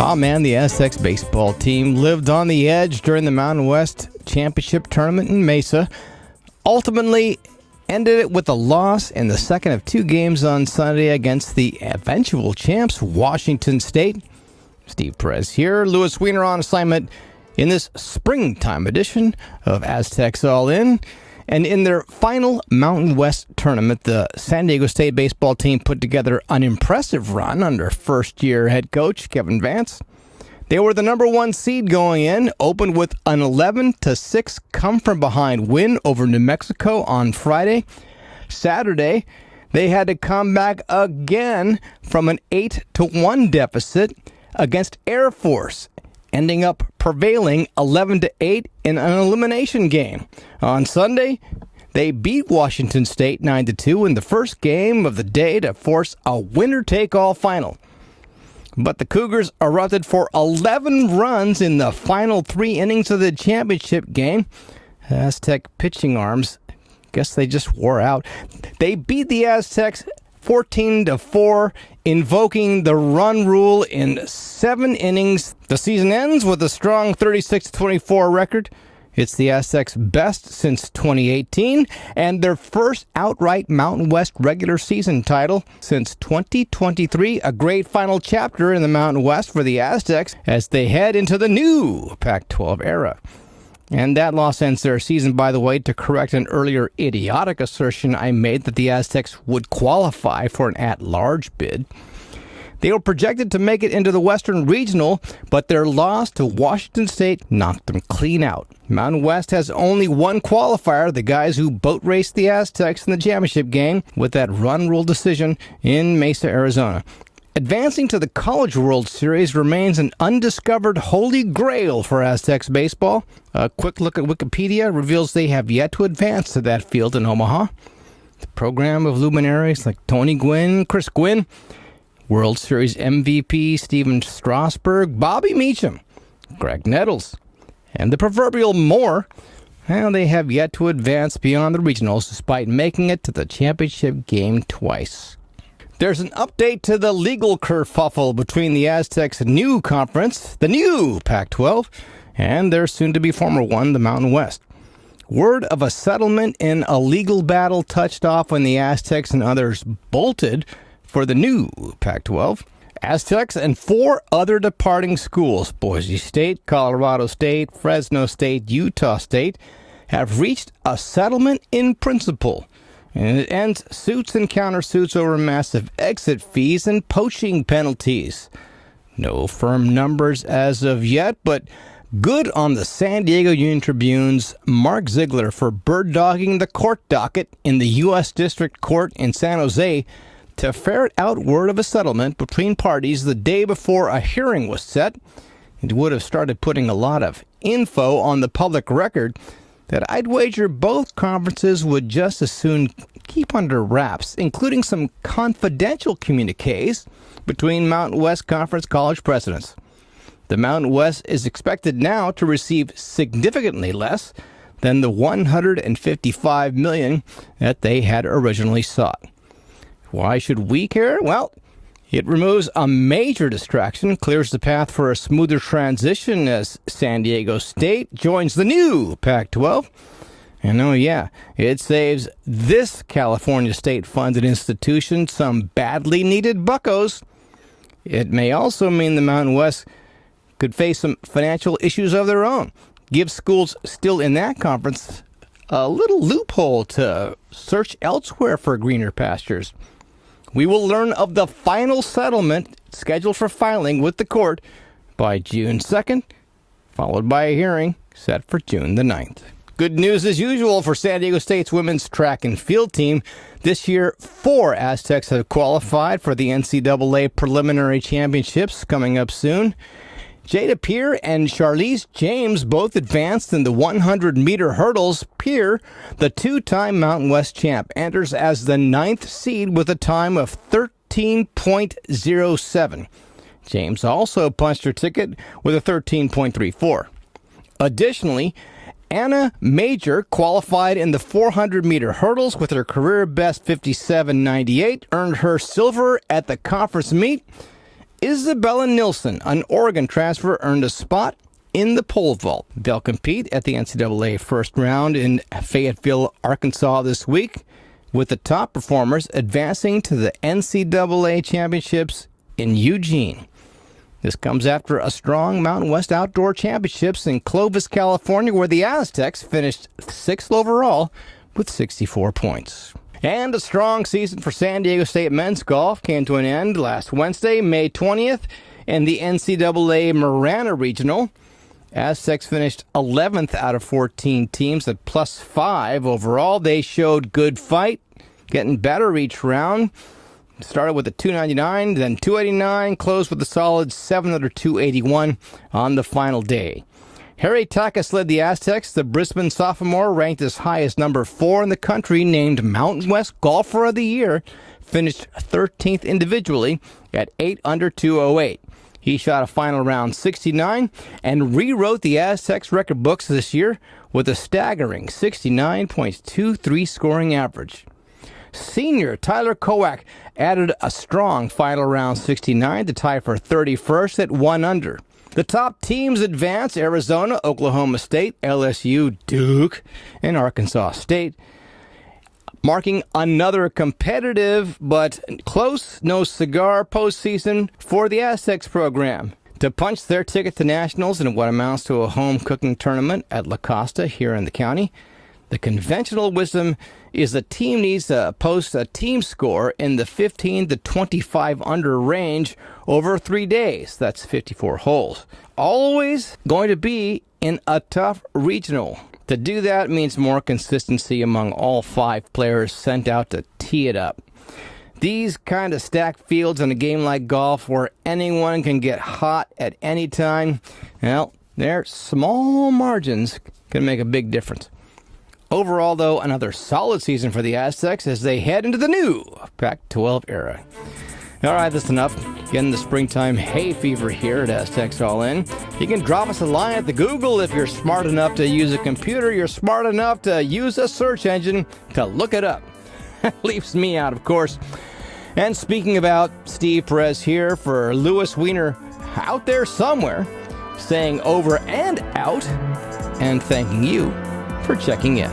Oh man, the Aztecs baseball team lived on the edge during the Mountain West Championship tournament in Mesa. Ultimately, ended it with a loss in the second of two games on Sunday against the eventual champs, Washington State. Steve Perez here, Louis Wiener on assignment in this springtime edition of Aztecs All In. And in their final Mountain West tournament, the San Diego State baseball team put together an impressive run under first-year head coach Kevin Vance. They were the number one seed going in, opened with an 11-6 come-from-behind win over New Mexico on Friday. Saturday, they had to come back again from an 8-1 deficit against Air Force, ending up prevailing 11-8 in an elimination game. On Sunday, they beat Washington State 9-2 in the first game of the day to force a winner-take-all final. But the Cougars erupted for 11 runs in the final 3 innings of the championship game. Aztec pitching arms, guess they just wore out. They beat the Aztecs 14-4, invoking the run rule in 7 innings. The season ends with a strong 36-24 record. It's the Aztecs' best since 2018 and their first outright Mountain West regular season title since 2023. A great final chapter in the Mountain West for the Aztecs as they head into the new Pac-12 era. And that loss ends their season, by the way, to correct an earlier idiotic assertion I made that the Aztecs would qualify for an at-large bid. They were projected to make it into the Western Regional, but their loss to Washington State knocked them clean out. Mountain West has only one qualifier, the guys who boat raced the Aztecs in the championship game with that run rule decision in Mesa, Arizona. Advancing to the College World Series remains an undiscovered holy grail for Aztecs baseball. A quick look at Wikipedia reveals they have yet to advance to that field in Omaha. The program of luminaries like Tony Gwynn, Chris Gwynn, World Series MVP Steven Strasburg, Bobby Meacham, Greg Nettles, and the proverbial more, well, they have yet to advance beyond the regionals despite making it to the championship game twice. There's an update to the legal kerfuffle between the Aztecs' new conference, the new Pac-12, and their soon-to-be former one, the Mountain West. Word of a settlement in a legal battle touched off when the Aztecs and others bolted for the new Pac-12. Aztecs and 4 other departing schools, Boise State, Colorado State, Fresno State, Utah State, have reached a settlement in principle. And it ends suits and countersuits over massive exit fees and poaching penalties. No firm numbers as of yet, but good on the San Diego Union-Tribune's Mark Ziegler for bird-dogging the court docket in the U.S. District Court in San Jose to ferret out word of a settlement between parties the day before a hearing was set. It would have started putting a lot of info on the public record that I'd wager both conferences would just as soon keep under wraps, including some confidential communiques between Mountain West Conference college presidents. The Mountain West is expected now to receive significantly less than the $155 million that they had originally sought. Why should we care? Well, it removes a major distraction, clears the path for a smoother transition as San Diego State joins the new Pac-12. And oh yeah, it saves this California state-funded institution some badly needed buckos. It may also mean the Mountain West could face some financial issues of their own. Give schools still in that conference a little loophole to search elsewhere for greener pastures. We will learn of the final settlement scheduled for filing with the court by June 2nd, followed by a hearing set for June the 9th. Good news as usual for San Diego State's women's track and field team. This year, 4 Aztecs have qualified for the NCAA preliminary championships coming up soon. Jada Peer and Charlize James both advanced in the 100-meter hurdles. Peer, the 2-time Mountain West champ, enters as the 9th seed with a time of 13.07. James also punched her ticket with a 13.34. Additionally, Anna Major qualified in the 400-meter hurdles with her career best 57.98, earned her silver at the conference meet. Isabella Nilsson, an Oregon transfer, earned a spot in the pole vault. They'll compete at the NCAA first round in Fayetteville, Arkansas this week, with the top performers advancing to the NCAA championships in Eugene. This comes after a strong Mountain West Outdoor Championships in Clovis, California, where the Aztecs finished 6th overall with 64 points. And a strong season for San Diego State men's golf came to an end last Wednesday, May 20th, in the NCAA Marana Regional. Aztecs finished 11th out of 14 teams at +5 overall. They showed good fight, getting better each round. Started with a 299, then 289, closed with a solid 7 under 281 on the final day. Harry Takas led the Aztecs. The Brisbane sophomore, ranked as high as number 4 in the country, named Mountain West Golfer of the Year, finished 13th individually at 8 under 208. He shot a final round 69 and rewrote the Aztecs record books this year with a staggering 69.23 scoring average. Senior Tyler Kowak added a strong final round 69 to tie for 31st at 1 under. The top teams advance: Arizona, Oklahoma State, LSU, Duke, and Arkansas State, marking another competitive but close, no cigar postseason for the Aztecs program. To punch their ticket to nationals in what amounts to a home cooking tournament at La Costa here in the county, the conventional wisdom is the team needs to post a team score in the 15 to 25 under range over 3 days. That's 54 holes. Always going to be in a tough regional. To do that means more consistency among all 5 players sent out to tee it up. These kind of stacked fields in a game like golf, where anyone can get hot at any time, well, their small margins can make a big difference. Overall, though, another solid season for the Aztecs as they head into the new Pac-12 era. All right, that's enough. Getting the springtime hay fever here at Aztecs All In. You can drop us a line at the Google if you're smart enough to use a computer. You're smart enough to use a search engine to look it up. Leaves me out, of course. And speaking about Steve Perez here for Lewis Wiener out there somewhere, saying over and out, and thanking you for checking in.